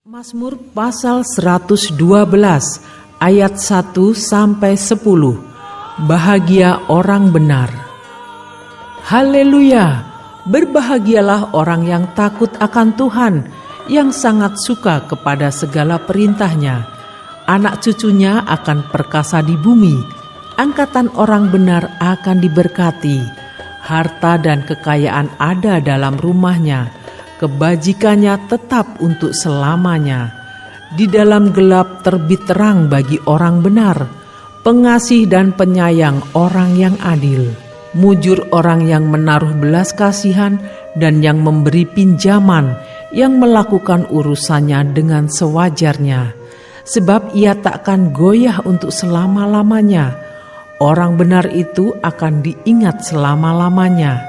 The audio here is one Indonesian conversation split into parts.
Mazmur pasal 112 ayat 1 sampai 10. Bahagia orang benar. Haleluya! Berbahagialah orang yang takut akan Tuhan, yang sangat suka kepada segala perintahnya. Anak cucunya akan perkasa di bumi, angkatan orang benar akan diberkati. Harta dan kekayaan ada dalam rumahnya, kebajikannya tetap untuk selamanya. Di dalam gelap terbit terang bagi orang benar, pengasih dan penyayang orang yang adil. Mujur orang yang menaruh belas kasihan dan yang memberi pinjaman, yang melakukan urusannya dengan sewajarnya. Sebab ia takkan goyah untuk selama-lamanya. Orang benar itu akan diingat selama-lamanya.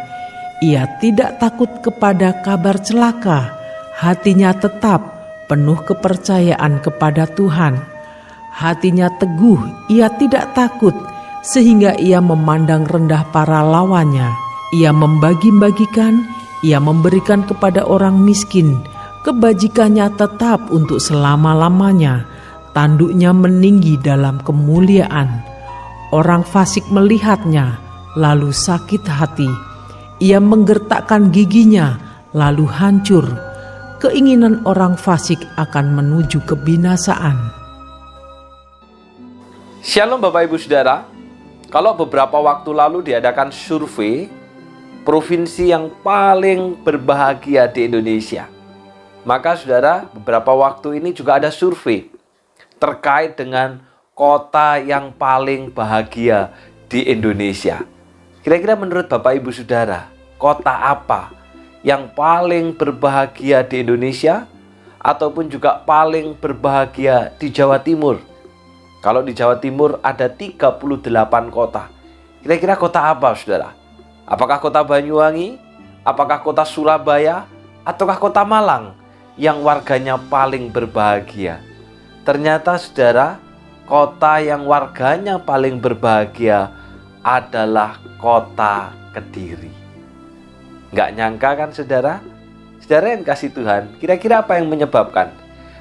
Ia tidak takut kepada kabar celaka, hatinya tetap penuh kepercayaan kepada Tuhan. Hatinya teguh, ia tidak takut, sehingga ia memandang rendah para lawannya. Ia membagi-bagikan, ia memberikan kepada orang miskin, kebajikannya tetap untuk selama-lamanya, tanduknya meninggi dalam kemuliaan. Orang fasik melihatnya, lalu sakit hati. Ia menggertakkan giginya, lalu hancur. Keinginan orang fasik akan menuju kebinasaan. Shalom Bapak Ibu Saudara. Kalau beberapa waktu lalu diadakan survei provinsi yang paling berbahagia di Indonesia, maka saudara, beberapa waktu ini juga ada survei terkait dengan kota yang paling bahagia di Indonesia. Kira-kira menurut Bapak Ibu Saudara, kota apa yang paling berbahagia di Indonesia ataupun juga paling berbahagia di Jawa Timur? Kalau di Jawa Timur ada 38 kota. Kira-kira kota apa, Saudara? Apakah kota Banyuwangi? Apakah kota Surabaya? Ataukah kota Malang yang warganya paling berbahagia? Ternyata, Saudara, kota yang warganya paling berbahagia adalah kota Kediri. Nggak nyangka kan saudara? Saudara yang kasih Tuhan, kira-kira apa yang menyebabkan?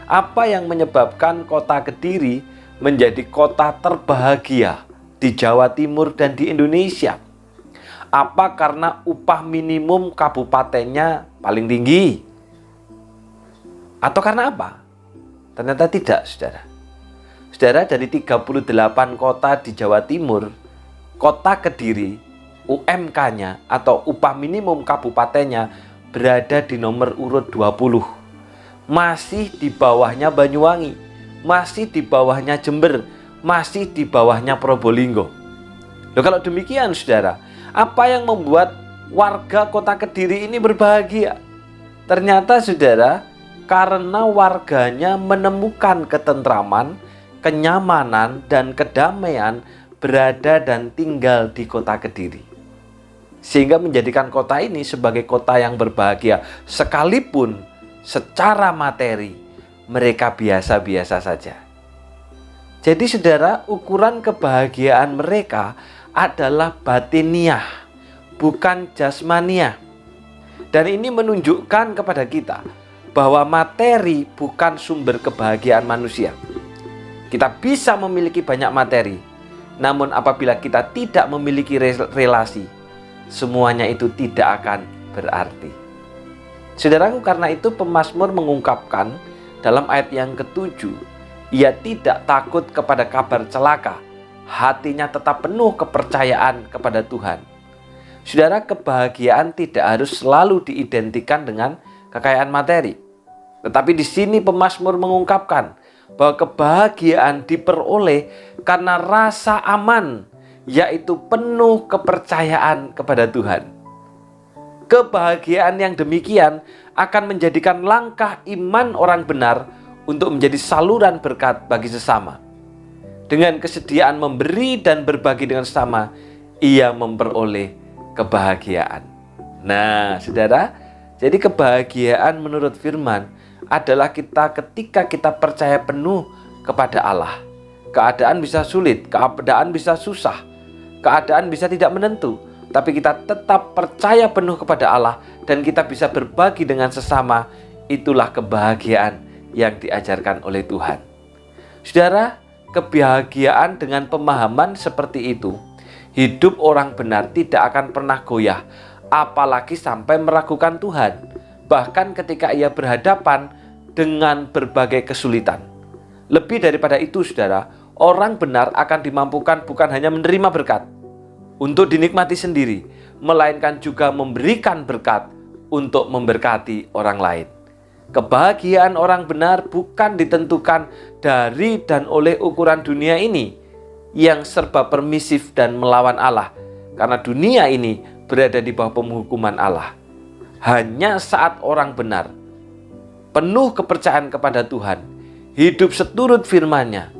Apa yang menyebabkan kota Kediri menjadi kota terbahagia di Jawa Timur dan di Indonesia? Apa karena upah minimum kabupatennya paling tinggi? Atau karena apa? Ternyata tidak, saudara. Saudara, dari 38 kota di Jawa Timur, kota Kediri, UMK-nya atau upah minimum kabupatennya berada di nomor urut 20. Masih di bawahnya Banyuwangi, masih di bawahnya Jember, masih di bawahnya Probolinggo. Loh, kalau demikian saudara, apa yang membuat warga kota Kediri ini berbahagia? Ternyata saudara, karena warganya menemukan ketentraman, kenyamanan, dan kedamaian berada dan tinggal di kota Kediri. Sehingga menjadikan kota ini sebagai kota yang berbahagia. Sekalipun secara materi mereka biasa-biasa saja. Jadi saudara, ukuran kebahagiaan mereka adalah batiniah, bukan jasmaniah. Dan ini menunjukkan kepada kita bahwa materi bukan sumber kebahagiaan manusia. Kita bisa memiliki banyak materi, namun apabila kita tidak memiliki relasi, semuanya itu tidak akan berarti. Saudaraku, karena itu pemazmur mengungkapkan dalam ayat yang ke-7, ia tidak takut kepada kabar celaka, hatinya tetap penuh kepercayaan kepada Tuhan. Saudara, kebahagiaan tidak harus selalu diidentikan dengan kekayaan materi. Tetapi di sini pemazmur mengungkapkan bahwa kebahagiaan diperoleh karena rasa aman, yaitu penuh kepercayaan kepada Tuhan. Kebahagiaan yang demikian akan menjadikan langkah iman orang benar untuk menjadi saluran berkat bagi sesama. Dengan kesediaan memberi dan berbagi dengan sesama, ia memperoleh kebahagiaan. Nah, saudara, jadi kebahagiaan menurut firman adalah ketika kita percaya penuh kepada Allah. Keadaan bisa sulit, keadaan bisa susah, keadaan bisa tidak menentu, tapi kita tetap percaya penuh kepada Allah dan kita bisa berbagi dengan sesama. Itulah kebahagiaan yang diajarkan oleh Tuhan. Saudara, kebahagiaan dengan pemahaman seperti itu, hidup orang benar tidak akan pernah goyah, apalagi sampai meragukan Tuhan, bahkan ketika ia berhadapan dengan berbagai kesulitan. Lebih daripada itu, saudara, orang benar akan dimampukan bukan hanya menerima berkat untuk dinikmati sendiri, melainkan juga memberikan berkat untuk memberkati orang lain. Kebahagiaan orang benar bukan ditentukan dari dan oleh ukuran dunia ini yang serba permisif dan melawan Allah, karena dunia ini berada di bawah penghukuman Allah. Hanya saat orang benar penuh kepercayaan kepada Tuhan, hidup seturut firman-Nya,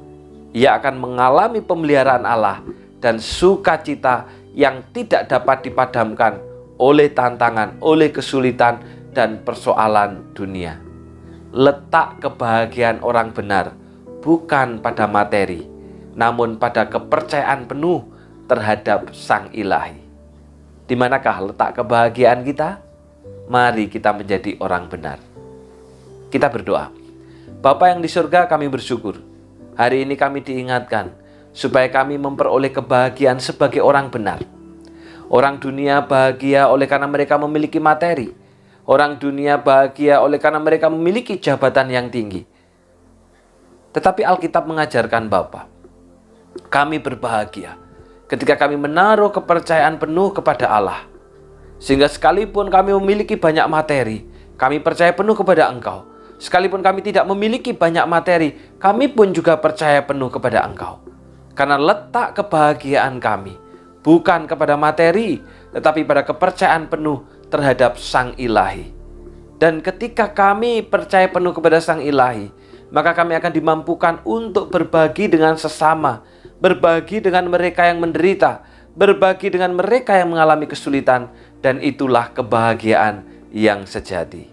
ia akan mengalami pemeliharaan Allah dan sukacita yang tidak dapat dipadamkan oleh tantangan, oleh kesulitan dan persoalan dunia. Letak kebahagiaan orang benar bukan pada materi, namun pada kepercayaan penuh terhadap Sang Ilahi. Di manakah letak kebahagiaan kita? Mari kita menjadi orang benar. Kita berdoa. Bapa yang di surga, kami bersyukur. Hari ini kami diingatkan supaya kami memperoleh kebahagiaan sebagai orang benar. Orang dunia bahagia oleh karena mereka memiliki materi. Orang dunia bahagia oleh karena mereka memiliki jabatan yang tinggi. Tetapi Alkitab mengajarkan Bapa, kami berbahagia ketika kami menaruh kepercayaan penuh kepada Allah. Sehingga sekalipun kami memiliki banyak materi, kami percaya penuh kepada Engkau. Sekalipun kami tidak memiliki banyak materi, kami pun juga percaya penuh kepada Engkau. Karena letak kebahagiaan kami bukan kepada materi, tetapi pada kepercayaan penuh terhadap Sang Ilahi. Dan ketika kami percaya penuh kepada Sang Ilahi, maka kami akan dimampukan untuk berbagi dengan sesama, berbagi dengan mereka yang menderita, berbagi dengan mereka yang mengalami kesulitan, dan itulah kebahagiaan yang sejati.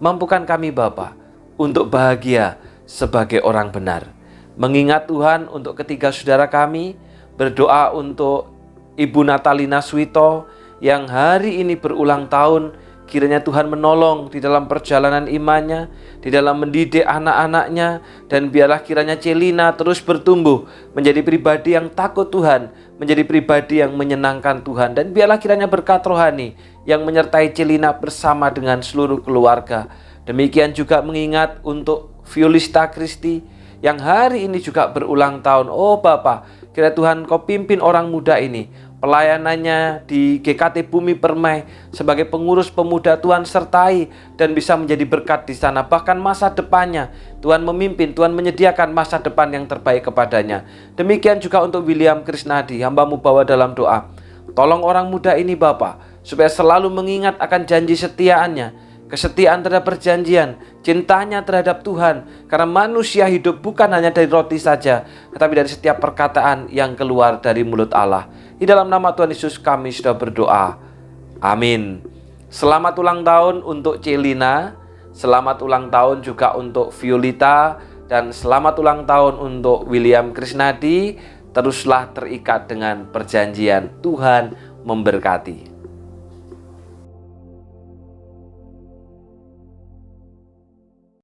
Mampukan kami Bapa untuk bahagia sebagai orang benar. Mengingat Tuhan untuk ketiga saudara kami, berdoa untuk Ibu Natalina Swito yang hari ini berulang tahun. Kiranya Tuhan menolong di dalam perjalanan imannya, di dalam mendidik anak-anaknya, dan biarlah kiranya Celina terus bertumbuh menjadi pribadi yang takut Tuhan, menjadi pribadi yang menyenangkan Tuhan, dan biarlah kiranya berkat rohani yang menyertai Celina bersama dengan seluruh keluarga. Demikian juga mengingat untuk Violista Kristi yang hari ini juga berulang tahun. Oh Bapa, kiranya Tuhan Kau pimpin orang muda ini, pelayanannya di GKT Bumi Permai sebagai pengurus pemuda Tuhan sertai dan bisa menjadi berkat di sana. Bahkan masa depannya Tuhan memimpin, Tuhan menyediakan masa depan yang terbaik kepadanya. Demikian juga untuk William Krisnadi, hamba-Mu bawa dalam doa. Tolong orang muda ini Bapa, supaya selalu mengingat akan janji setiaannya, kesetiaan terhadap perjanjian, cintanya terhadap Tuhan. Karena manusia hidup bukan hanya dari roti saja, tetapi dari setiap perkataan yang keluar dari mulut Allah. Di dalam nama Tuhan Yesus kami sudah berdoa. Amin. Selamat ulang tahun untuk Celina, selamat ulang tahun juga untuk Violita, dan selamat ulang tahun untuk William Krisnadi. Teruslah terikat dengan perjanjian. Tuhan memberkati.